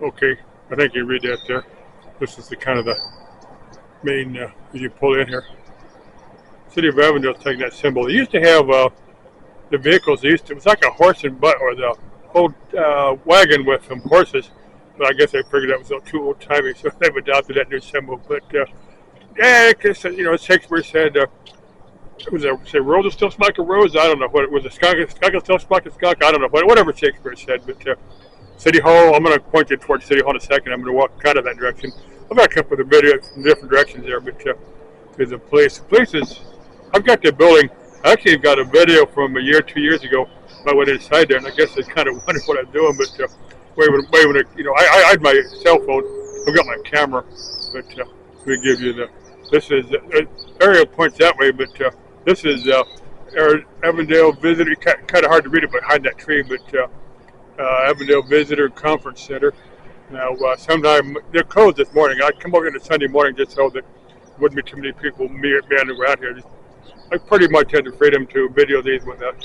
Okay, I think you read that there. This is the kind of the main, as you pull in here. City of Avondale taking that symbol. They used to have the vehicles. It was like a horse and butt, or the whole wagon with some horses. But I guess they figured that was too old timey, so they've adopted that new symbol. But yeah, I guess Shakespeare said, was it say rose is still smack a rose? I don't know what it was. A skunk is still smack a skunk. I don't know whatever Shakespeare said. But City Hall. I'm going to point you towards City Hall in a second. I'm going to walk kind of that direction. I've got a couple of the videos from different directions there, but there's a place. The place is. I've got the building. I actually got a video from a year, 2 years ago. I went inside there, and I guess they kind of wondered what I'm doing. But waving, I had my cell phone. I've got my camera, but let me give you the. This is area points that way, but this is Avondale Visitor. Kind of hard to read it behind that tree, but Avondale Visitor Conference Center. Now, sometime they're closed this morning. I come over here on Sunday morning just so that there wouldn't be too many people meandering around here. I pretty much had the freedom to video these without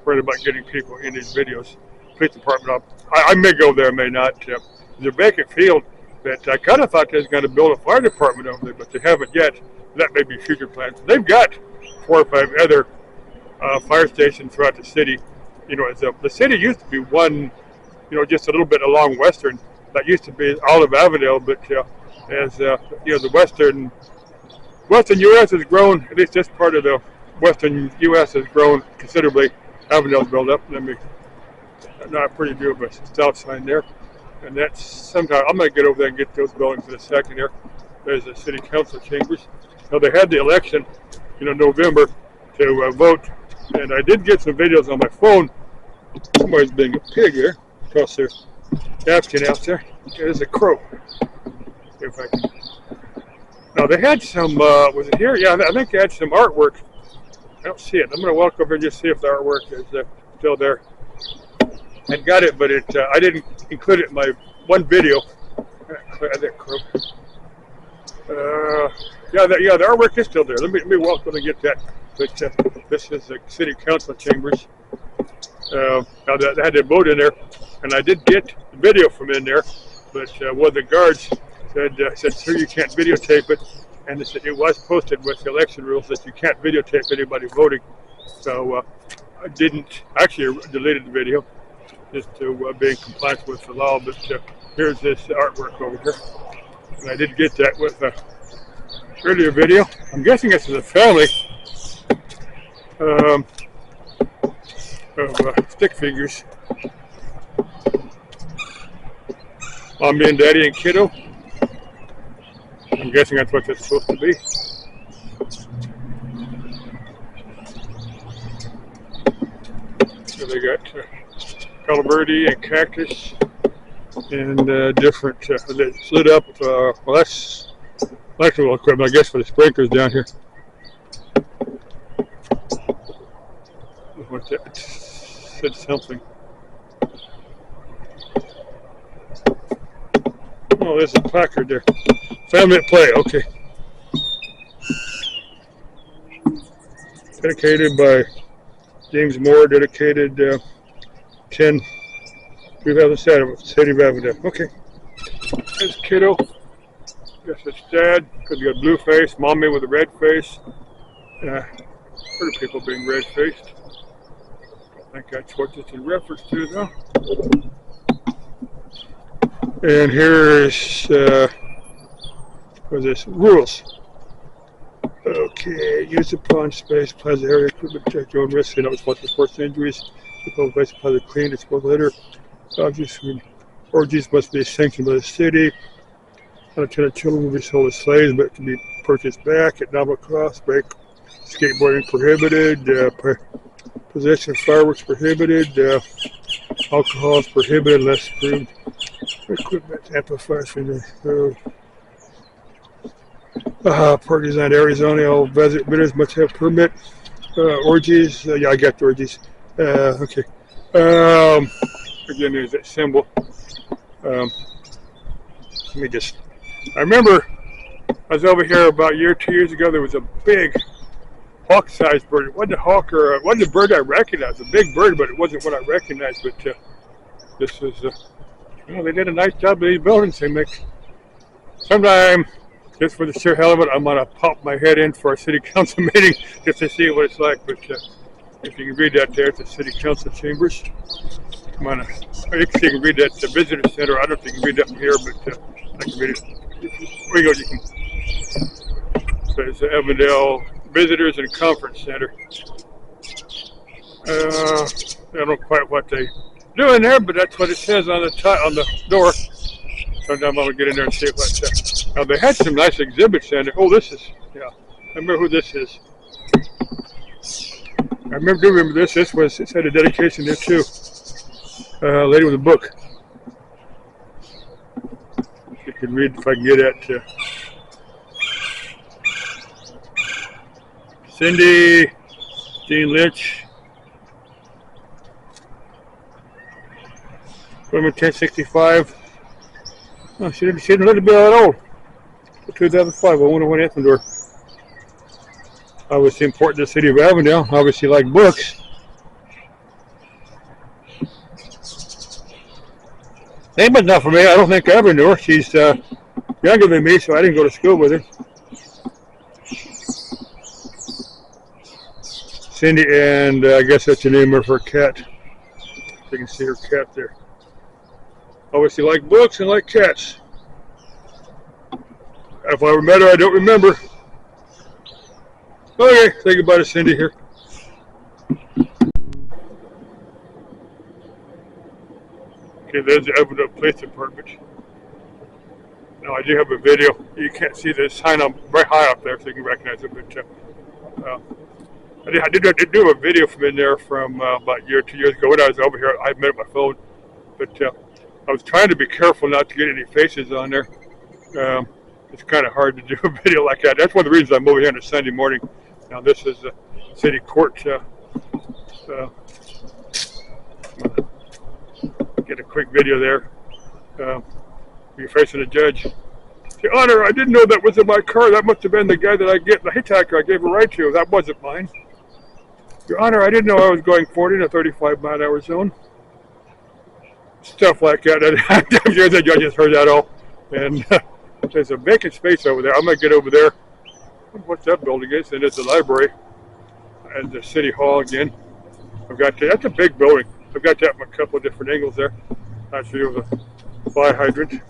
worrying about getting people in these videos. Police department, I may go there, may not. There's a vacant field that I kind of thought they was going to build a fire department over there, but they haven't yet. That may be future plans. They've got 4 or 5 other fire stations throughout the city. The city used to be one, just a little bit along Western. That used to be all of Avondale, but as the Western U.S. has grown, at least this part of the Western U.S. has grown considerably. Avondale's built up. Not a pretty view of a south sign there. And that's sometime, I'm going to get over there and get those buildings in a second here. There's the city council chambers. Now they had the election, November to vote. And I did get some videos on my phone. Somebody's being a pig here across their napkin out there. There's a crow. If I can. Now they had some, was it here? Yeah, I think they had some artwork. I don't see it. I'm going to walk over and just see if the artwork is still there. I got it, but I didn't include it in my one video. That crow. The artwork is still there. Let me walk over and get that. But this is the city council chambers. Now they had their vote in there, and I did get the video from in there, but one of the guards said, sir, you can't videotape it, and they said it was posted with the election rules that you can't videotape anybody voting. So I didn't actually deleted the video just to be in compliance with the law. But here's this artwork over here, and I did get that with an earlier video. I'm guessing this is a family of stick figures. Mommy and Daddy and kiddo. I'm guessing that's what that's supposed to be. So they got Call Verde and cactus and different. They slid up. Well, that's electrical equipment, I guess, for the sprinklers down here. What that said something. Oh, there's a placard there. Family at play, okay. Dedicated by James Moore, dedicated 10 2007, City of Avondale. Okay. There's kiddo. Guess it's dad, because you got blue face, mommy with a red face. Pretty people being red faced. I think that's what it's in reference to, though. And here's what's this? Rules. Okay, use of pond space, plaza area, equipment, protect your own risk, responsible for forced injuries, the public place, plaza clean, dispose litter, orgies must be sanctioned by the city, unattended children will be sold as slaves, but can be purchased back at nominal cost, break, skateboarding prohibited, possession of fireworks prohibited, alcohol is prohibited unless approved. Equipment amplifiers for the parties in Arizona. All visitors must have permit. Orgies. Yeah, I got the orgies. Okay. Again, there's that symbol. Let me just. I remember I was over here about a year, 2 years ago. There was a big hawk-sized bird. It wasn't a hawk or it wasn't a bird I recognized. A big bird, but it wasn't what I recognized. But this is Well, they did a nice job of these buildings. They make sometime just for the sheer hell of it, I'm gonna pop my head in for a city council meeting just to see what it's like. But if you can read that there at the city council chambers, I'm gonna. You can read that at the visitor center. I don't think you can read that from here, but I can read it. Where you go, you can. So it's the Avondale Visitors and Conference Center. I don't know quite what they do in there, but that's what it says on the door. Sometime I'm gonna get in there and see what's there. Now they had some nice exhibits in there. Oh, this is I remember who this is. I do remember this. This had a dedication there too. Lady with a book. You can read if I can get at Cindy Jean Lynch. Women 1065. Oh, she didn't let it be that old. 2005. I wonder what happened to her. Obviously important to the city of Avondale. Obviously like books. Name was not for me. I don't think I ever knew her. She's younger than me, so I didn't go to school with her. Cindy, and I guess that's the name of her cat. You can see her cat there. Obviously like books and like cats. If I ever met her, I don't remember. Okay, say goodbye to Cindy here. Okay, there's the Avondale Police Department. Now I do have a video. You can't see the sign up very high up there, so you can recognize it. But I did do a video from in there from about a year, 2 years ago when I was over here. I made it my phone, but I was trying to be careful not to get any faces on there. It's kind of hard to do a video like that. That's one of the reasons I'm over here on a Sunday morning. Now this is the city court. Get a quick video there. You're facing a judge. Your Honor, I didn't know that was in my car. That must have been the guy that the hitchhiker I gave a ride to. That wasn't mine. Your Honor, I didn't know I was going 40 in a 35-mile-an-hour zone. Stuff like that. The judge just heard that all. And there's a vacant space over there. I'm going to get over there. What that building is, and it's the library and the city hall again. That's a big building. I've got that from a couple of different angles there. I'll show you the fire hydrant.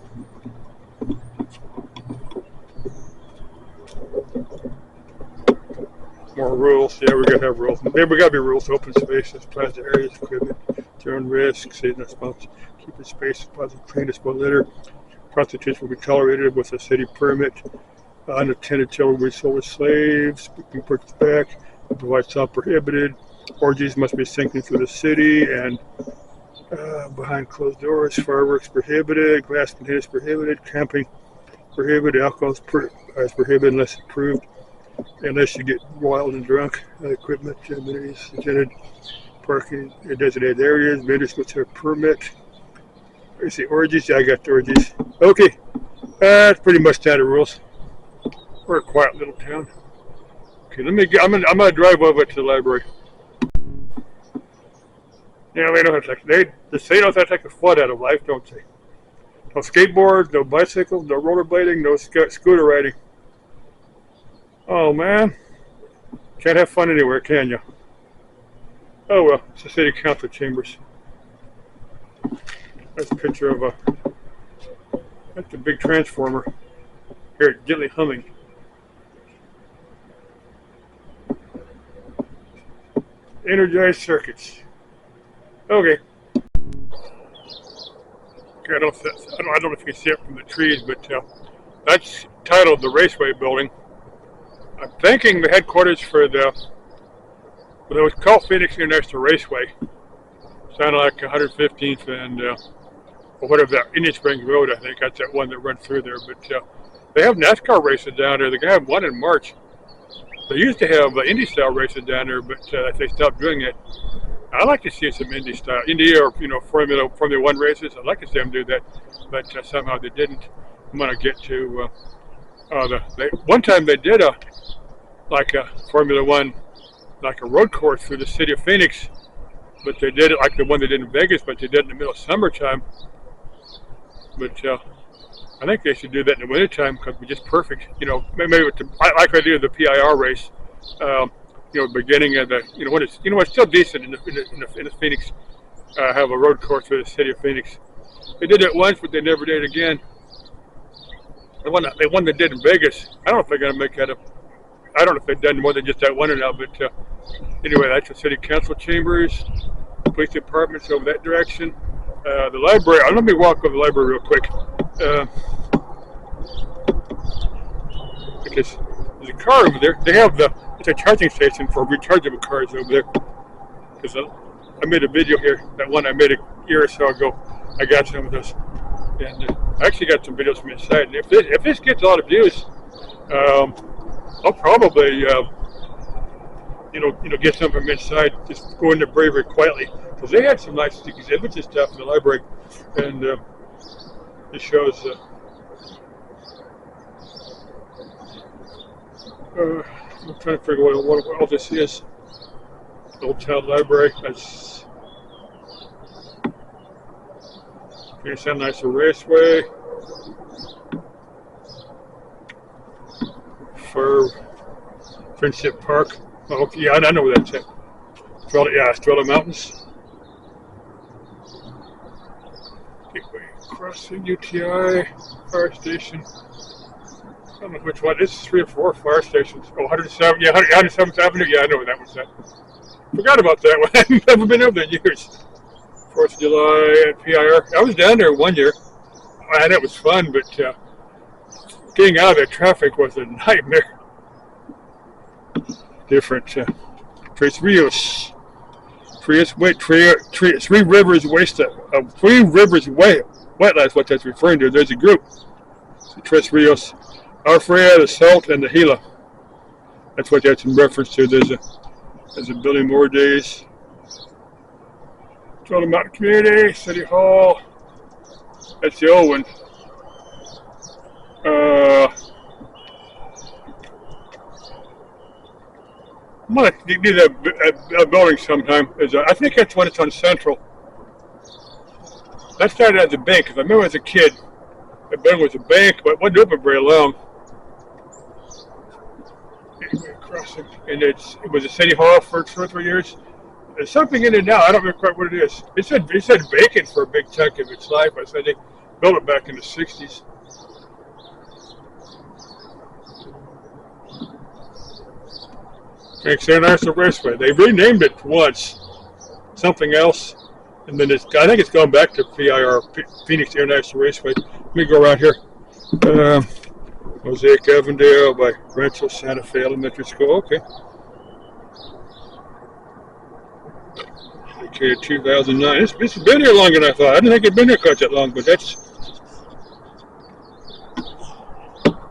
More rules. Yeah, we're going to have rules. Maybe we got to be rules. Open spaces, plaza areas, equipment, their own risk, season response, keeping space, positive clean, dispose litter. Prostitution will be tolerated with a city permit. Unattended children will be sold as slaves, be purchased back, provide stop prohibited. Orgies must be sinking through the city and behind closed doors. Fireworks prohibited, glass containers prohibited, camping prohibited, alcohol is prohibited unless approved, unless you get wild and drunk. Equipment, amenities, attended parking in designated areas, vendors must have a permit. Let's see, orgies, yeah, I got the orgies. Okay, that's pretty much standard rules. We're a quiet little town. Okay, I'm gonna drive over to the library. Yeah, they know how to take they know how to take the flood out of life, don't they? No skateboards, no bicycles, no rollerblading, no scooter riding. Oh man, can't have fun anywhere, can you? Oh well, it's the city council chambers. That's a picture of that's a big transformer. Here, it's gently humming. Energized circuits. Okay. I don't know if you can see it from the trees, but that's titled the Raceway Building. I'm thinking the headquarters for it was called Phoenix International Raceway. Sounded like 115th and whatever that Indian Springs Road. I think that's that one that runs through there. But they have NASCAR races down there. They're gonna have one in March. They used to have Indy style races down there, but they stopped doing it. I'd like to see some Indy or Formula One races. I'd like to see them do that, but somehow they didn't. I'm gonna get to one time they did a Formula One, like a road course through the city of Phoenix, but they did it like the one they did in Vegas, but they did it in the middle of summertime. But I think they should do that in the wintertime because it'd be just perfect. Maybe with like I do the PIR race. Beginning of the when it's still decent in the Phoenix. Have a road course for the city of Phoenix. They did it once, but they never did it again. The one they did in Vegas. I don't know if they're going to make that up. I don't know if they've done more than just that one or not. But anyway, that's the city council chambers, police departments over that direction. The library. Let me walk over the library real quick. Because there's a car over there. They have it's a charging station for rechargeable cars over there. Because I made a video here. That one I made a year or so ago. I got some of those, and I actually got some videos from inside. And if this gets a lot of views, I'll probably get some from inside. Just go into Bravery quietly because they had some nice exhibits and stuff in the library, and it shows. I'm trying to figure out what all this is. Old Town Library. That's Sound Nice Raceway. For Friendship Park. Oh, okay, yeah, I know where that's at. Estrella Mountains. Gateway Crossing, UTI, Fire Station. I don't know which one. This is 3 or 4 fire stations. Oh, 107th, 107th Avenue. Yeah, I know where that one's at. Forgot about that one. I've never been over there in years. 4th of July at PIR. I was down there one year, and it was fun, but getting out of the traffic was a nightmare. Different. Tres Rios. Three Rivers wetlands, what that's referring to. There's a group. The Tres Rios. Alfrea, the Salt, and the Gila. That's what that's in reference to. There's a Billy Moore Days. Total Mountain Community, City Hall. That's the old one. I'm going to do that building sometime. I think that's when it's on Central. That started as a bank, because I remember as a kid, the building was a bank, but it wasn't open very long. Crossing, and it was a city hall for 2 or 3 years. There's something in it now. I don't remember quite what it is. It said vacant for a big chunk of its life. I said they built it back in the 60s. San Arthur Raceway. They renamed it once, something else, and then I think it's gone back to PIR, Phoenix International Raceway. Let me go around here. Mosaic Avondale by Rancho Santa Fe Elementary School. Okay. Okay, 2009. It's been here longer than I thought. I didn't think it'd been here quite that long, but that's.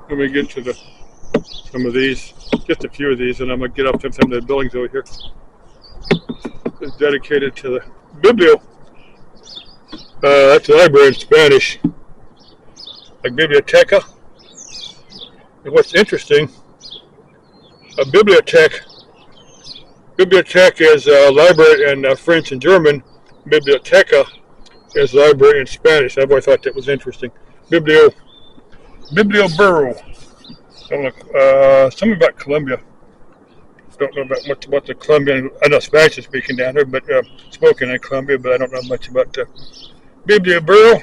Let me get to some of these, just a few of these, and I'm gonna get up to some of the buildings over here. It's dedicated to the Biblio. That's a library in Spanish, like Biblioteca. And what's interesting, a bibliothèque is a library in French and German. Biblioteca is a library in Spanish. I've always thought that was interesting. Biblio Burro. Something about Colombia. Don't know about much about the Colombian. I know Spanish is speaking down there, but spoken in Colombia, but I don't know much about Biblio Burro.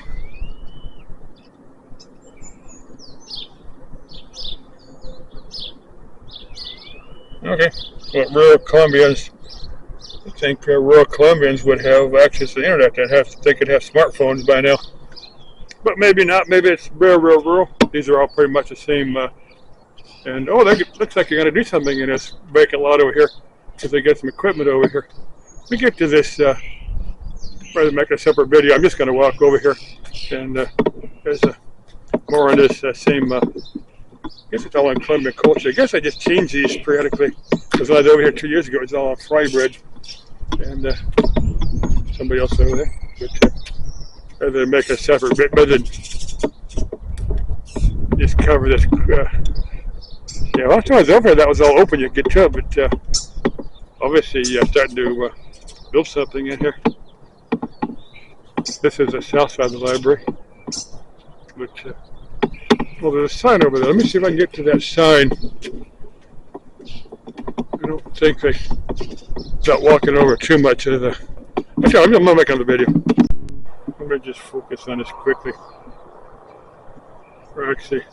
Okay, well, rural Colombians, I think rural Colombians would have access to the internet. They could have smartphones by now, but maybe not. Maybe it's real rural. These are all pretty much the same. And looks like you're going to do something in this vacant lot over here, because they get some equipment over here. Let me get to this. Rather than make a separate video, I'm just going to walk over here, and there's more on this same. I guess it's all in Colombian culture. I guess I just change these periodically, because when I was over here 2 years ago, it was all on fry bread, and somebody else over there. But rather than make a separate bit, rather than just cover this. Yeah, last time I was over here, that was all open. You could get to it, but obviously starting to build something in here. This is the south side of the library. But well, there's a sign over there. Let me see if I can get to that sign. I don't think they without walking over too much of the. Okay, I'm gonna make on the video. Let me just focus on this quickly. Or actually,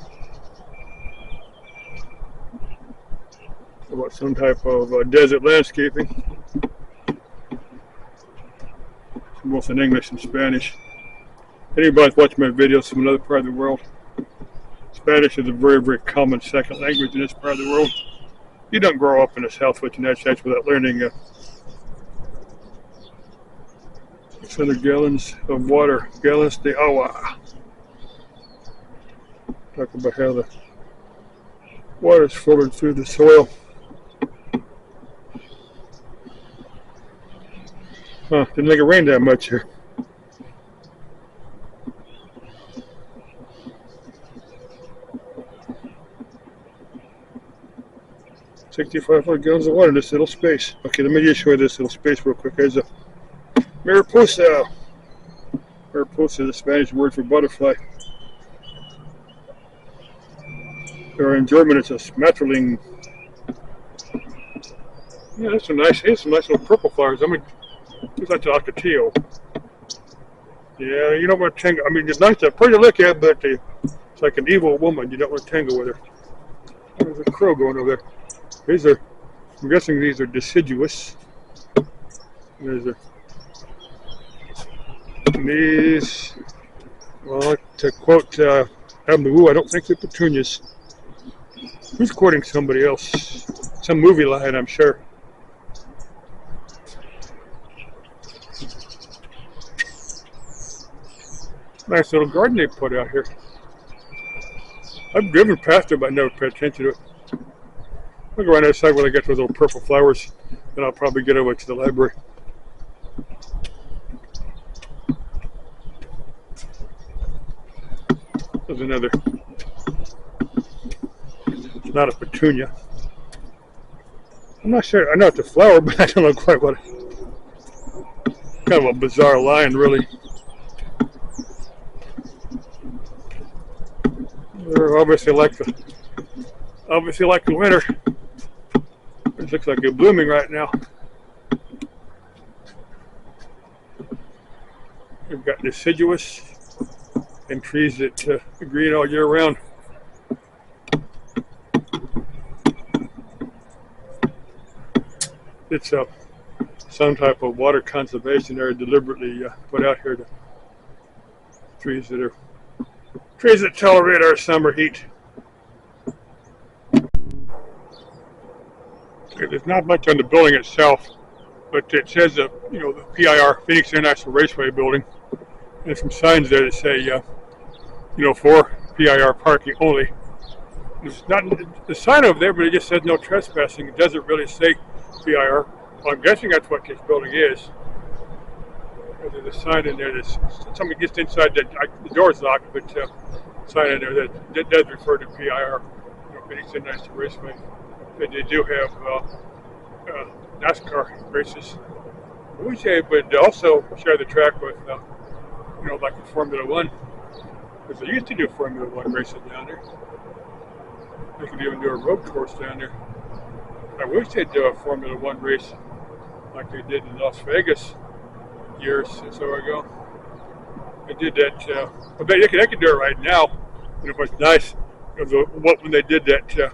about some type of desert landscaping. Both in English and Spanish. Anybody's watching my videos from another part of the world, Spanish is a very, very common second language in this part of the world. You don't grow up in the southwest United States without learning 600 gallons of water, gallons de agua. Talk about how the water is filtered through the soil. Didn't make it rain that much here. $6,500 gallons of water in this little space. Okay, let me just show you this little space real quick. There's a mariposa. Mariposa is the Spanish word for butterfly. Or in German, it's a Schmetterling. Yeah, that's some nice. Here's some nice little purple flowers. I mean, it's like the Alcatillo. Yeah, you don't want to tangle. I mean, it's nice, pretty to look at, but it's like an evil woman. You don't want to tangle with her. There's a crow going over there. These are, I'm guessing these are deciduous. These, well, to quote Avondale, I don't think they're petunias. Who's quoting somebody else? Some movie line, I'm sure. Nice little garden they put out here. I've driven past it, but I never paid attention to it. I'll go around the side when I get those little purple flowers, then I'll probably get over to the library. There's another. It's not a petunia. I'm not sure. I know it's a flower, but I don't know quite what. Kind of a bizarre line, really. They're obviously like the winter. It looks like they're blooming right now. We've got deciduous and trees that are green all year round. It's some type of water conservation area deliberately put out here to trees that tolerate our summer heat. Okay, there's not much on the building itself, but it says the PIR, Phoenix International Raceway building. There's some signs there that say for PIR parking only. There's not the sign over there, but it just says no trespassing. It doesn't really say PIR. Well, I'm guessing that's what this building is. There's a sign in there that's somebody gets inside the door's locked, but sign in there that does refer to PIR, Phoenix International Raceway. But they do have NASCAR races. I wish they would also share the track with, like the Formula One, because they used to do Formula One races down there. They could even do a road course down there. I wish they'd do a Formula One race like they did in Las Vegas years or so ago. They did that. They could do it right now. It was nice. When they did that.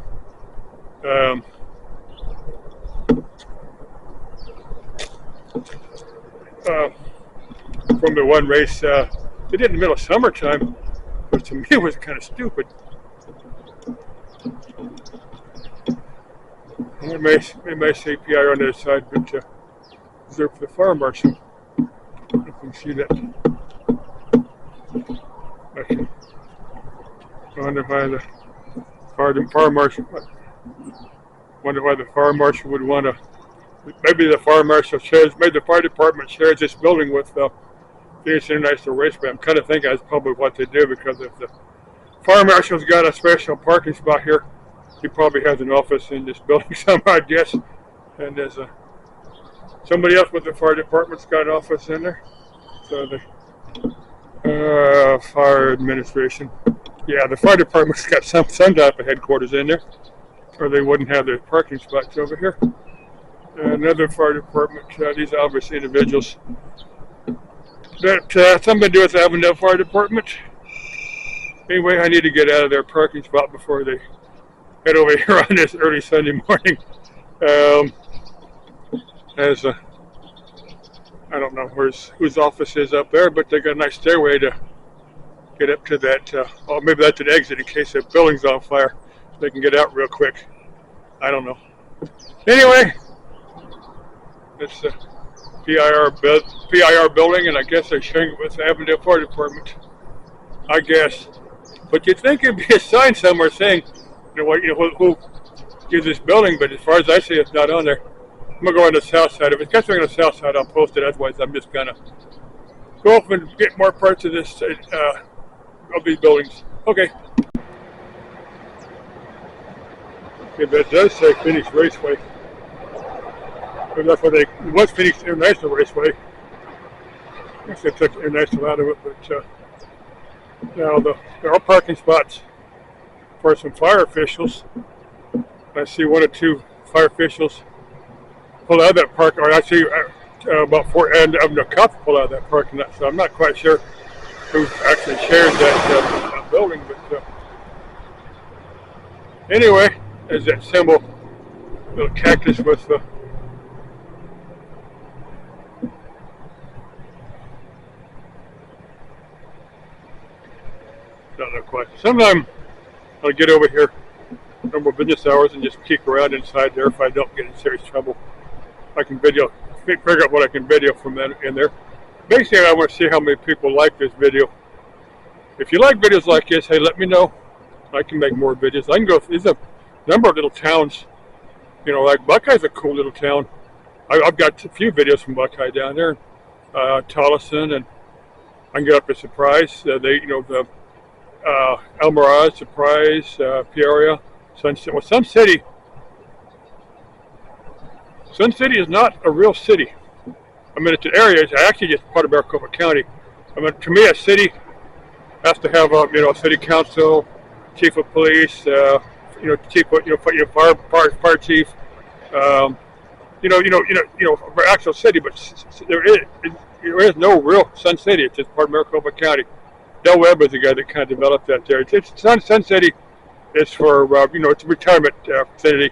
Formula One race, they did in the middle of summertime, which to me was kind of stupid. They may say PIR on the other side, but reserved for the fire marshal. You can see that. Okay. I wonder why the fire marshal. Wonder why the fire marshal would want to. Maybe the fire marshal maybe the fire department shares this building with Phoenix International Raceway. I'm kind of thinking that's probably what they do, because if the fire marshal's got a special parking spot here, he probably has an office in this building somewhere, I guess. And there's somebody else with the fire department's got an office in there. So the fire administration. Yeah, the fire department's got some type of headquarters in there, or they wouldn't have their parking spots over here. Another fire department. These are obviously individuals that something to do with the Avondale Fire Department. Anyway, I need to get out of their parking spot before they head over here on this early Sunday morning. As I don't know whose office is up there, but they got a nice stairway to get up to that. Oh, maybe that's an exit in case the building's on fire. They can get out real quick. I don't know. Anyway, it's the PIR building, and I guess they're sharing it with the Avondale Fire Department. I guess. But you'd think it'd be a sign somewhere saying, who gives this building, but as far as I see, it's not on there. I'm going to go on the south side. If it's got something on the south side, I'll post it. Otherwise, I'm just going to go up and get more parts of this, of these buildings. Okay. If it does say Phoenix Raceway, that's what it was, Phoenix International Raceway. I guess they took International out of it, but now there are parking spots for some fire officials. I see one or two fire officials pull out of that park, or I see about four of the cops pull out of that parking lot. So I'm not quite sure who actually shares that building, but anyway, there's that symbol, little cactus with the don't know quite. Sometime I'll get over here normal business hours and just peek around inside there if I don't get in serious trouble. I can figure out what I can video from in there. Basically, I want to see how many people like this video. If you like videos like this, hey, let me know. I can make more videos. I can go. There's a number of little towns. Like Buckeye's a cool little town. I've got a few videos from Buckeye down there, Tolleson, and I can get up to Surprise. The El Mirage, Surprise, Peoria, Sun City. Sun City is not a real city. I mean, it's an area. It's actually just part of Maricopa County. I mean, to me, a city has to have a city council, chief of police, chief, fire chief, actual city. But there is no real Sun City. It's just part of Maricopa County. Del Webb is the guy that kind of developed that there. Sun City is for it's a retirement facility.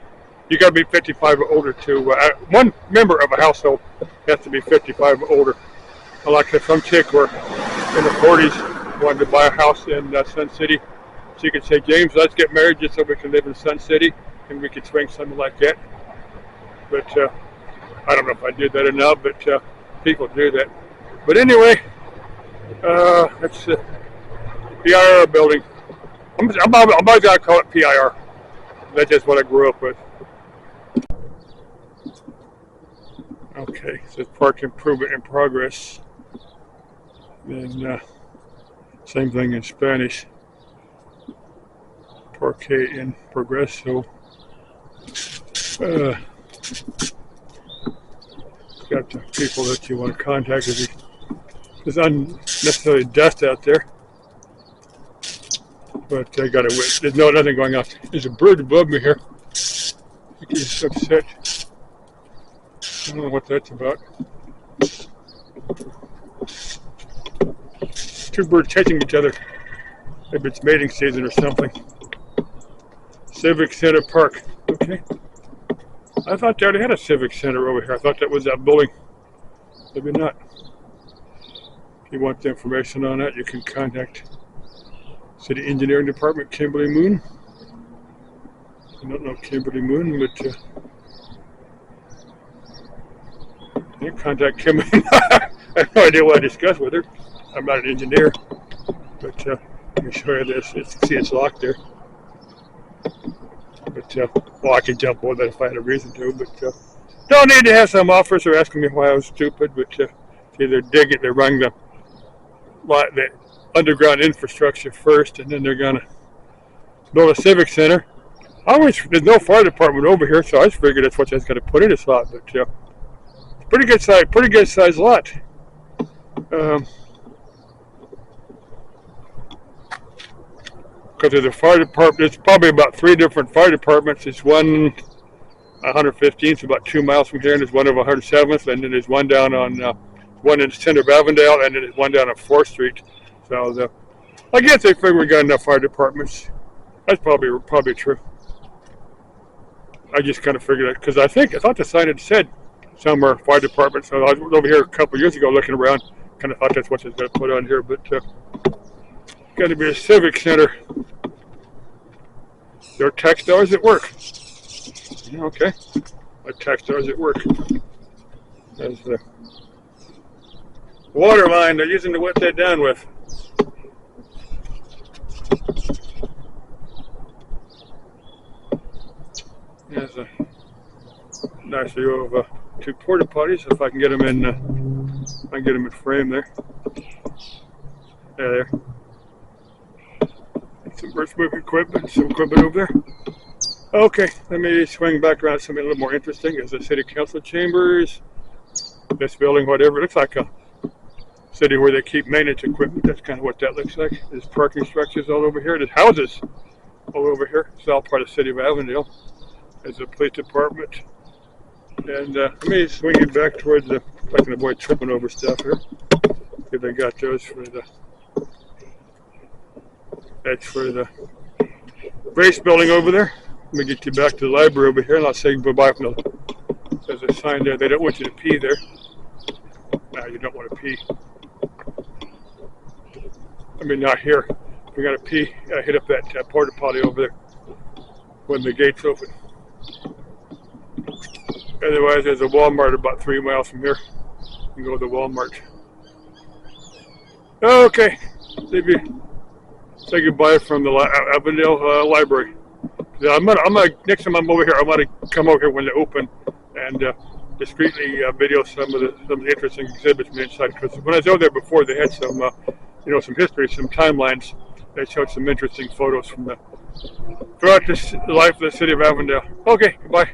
You got to be 55 or older to. One member of a household has to be 55 or older. Like some chick were in the 40s wanted to buy a house in Sun City. She could say, James, let's get married just so we can live in Sun City, and we could swing something like that. But I don't know if I did that or not, but people do that. But anyway, that's the PIR building. I'm always going to call it PIR. That's just what I grew up with. Okay, it says park improvement in progress. Then same thing in Spanish. Parque in progreso. Got the people that you want to contact if there's unnecessarily dust out there. But I got it. There's nothing going on. There's a bird above me here. I think he's upset. I don't know what that's about. Two birds chasing each other. Maybe it's mating season or something. Civic Center Park. Okay. I thought they already had a Civic Center over here. I thought that was that building. Maybe not. If you want the information on that, you can contact City Engineering Department, Kimberly Moon. I don't know Kimberly Moon, but you contact Kimberly. I have no idea what I discussed with her. I'm not an engineer, but let me show you this. See, it's locked there. But I could jump over that if I had a reason to. But don't need to have some officer asking me why I was stupid. But see, they're running the underground infrastructure first, and then they're gonna build a civic center. There's no fire department over here, so I just figured that's what I was gonna put in this lot. But pretty good size lot. because there's a fire department. There's probably about 3 different fire departments. There's one 115th, about 2 miles from here, and there's one of 107th, and then there's one down on one in the center of Avondale, and then there's one down on 4th Street. So I guess they figure we got enough fire departments. That's probably true. I just kind of figured it because I thought the sign had said somewhere fire department. So I was over here a couple of years ago looking around. Kind of thought that's what they was going to put on here, but got to be a civic center. There are textiles at work. Okay, textiles at work. There's the water line they're using to wet that down with. There's a nice view of 2 porta potties. If I can get them in, frame there. There. Some earth moving equipment, some equipment over there. Okay, let me swing back around to something a little more interesting. Is the city council chambers. This building, whatever, it looks like a city where they keep maintenance equipment. That's kind of what that looks like. There's parking structures all over here. There's houses all over here. It's all part of the city of Avondale. There's a police department. And let me swing it back towards if I can avoid tripping over stuff here. If they got those that's for the base building over there. Let me get you back to the library over here, and I'll say goodbye from there's a sign there. They don't want you to pee there. No, you don't want to pee. I mean, not here. If you're going to pee, hit up that porta potty over there when the gate's open. Otherwise, there's a Walmart about 3 miles from here. You can go to the Walmart. Okay, say goodbye from the Avondale Library. I'm gonna next time I'm over here, I'm gonna come over here when they open and discreetly video some of the interesting exhibits from the inside. Because when I was over there before, they had some some history, some timelines. They showed some interesting photos from throughout the life of the city of Avondale. Okay, goodbye.